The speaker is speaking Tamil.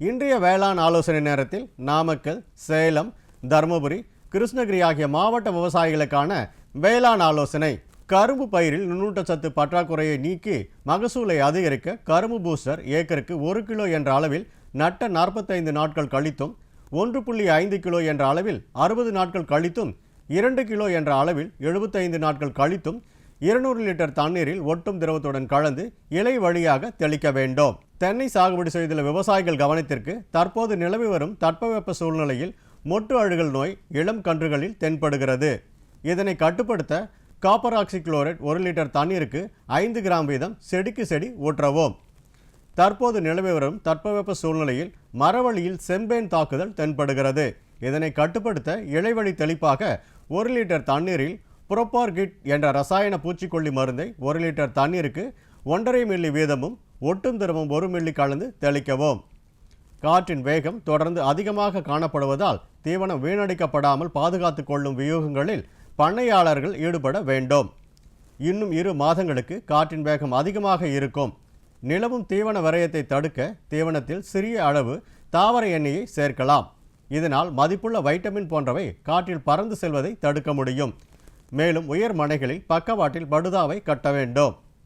இன்றைய வேளாண் ஆலோசனை நேரத்தில் நாமக்கல், சேலம், தருமபுரி, கிருஷ்ணகிரி ஆகிய மாவட்ட விவசாயிகளுக்கான வேளாண் ஆலோசனை. கரும்பு பயிரில் நுண்ணூட்டச்சத்து பற்றாக்குறையை நீக்கி மகசூலை அதிகரிக்க கரும்பு பூஸ்டர் ஏக்கருக்கு 1 கிலோ என்ற அளவில் நட்ட 45 நாட்கள் கழித்தும், 1.5 கிலோ என்ற அளவில் 60 நாட்கள் கழித்தும், 2 கிலோ என்ற அளவில் 75 நாட்கள் கழித்தும் 200 லிட்டர் தண்ணீரில் ஒட்டும் திரவத்துடன் கலந்து இலை வழியாக தெளிக்க வேண்டும். தென்னை சாகுபடி செய்துள்ள விவசாயிகள் கவனத்திற்கு தற்போது நிலவி வரும் தட்பவெப்ப சூழ்நிலையில் மொட்டு அழுகல் நோய் இளம் கன்றுகளில் தென்படுகிறது. இதனை கட்டுப்படுத்த காப்பர் ஆக்சிக்ளோரைட் 1 லிட்டர் தண்ணீருக்கு 5 கிராம் வீதம் செடிக்கு செடி ஊற்றவும். தற்போது நிலவி வரும் தட்பவெப்ப சூழ்நிலையில் மரவழியில் செம்பேன் தாக்குதல் தென்படுகிறது. இதனை கட்டுப்படுத்த இலைவழி தெளிப்பாக 1 லிட்டர் தண்ணீரில் புரோபார்கிட் என்ற ரசாயன பூச்சிக்கொல்லி மருந்தை 1 லிட்டர் தண்ணீருக்கு 1.5 மில்லி வீதமும் ஒட்டும் திரவம் 1 மில்லி கலந்து தெளிக்கவும். காற்றின் வேகம் தொடர்ந்து அதிகமாக காணப்படுவதால் தீவனம் வீணடிக்கப்படாமல் பாதுகாத்து கொள்ளும் வியூகங்களில் பண்ணையாளர்கள் ஈடுபட வேண்டும். இன்னும் 2 மாதங்களுக்கு காற்றின் வேகம் அதிகமாக இருக்கும். நிலவும் தீவன விரயத்தை தடுக்க தீவனத்தில் சிறிய அளவு தாவர எண்ணெயை சேர்க்கலாம். இதனால் மதிப்புள்ள வைட்டமின் போன்றவை காற்றில் பறந்து செல்வதை தடுக்க முடியும். மேலும் உயர் மனைகளில் பக்கவாட்டில் படுதாவை கட்ட வேண்டும்.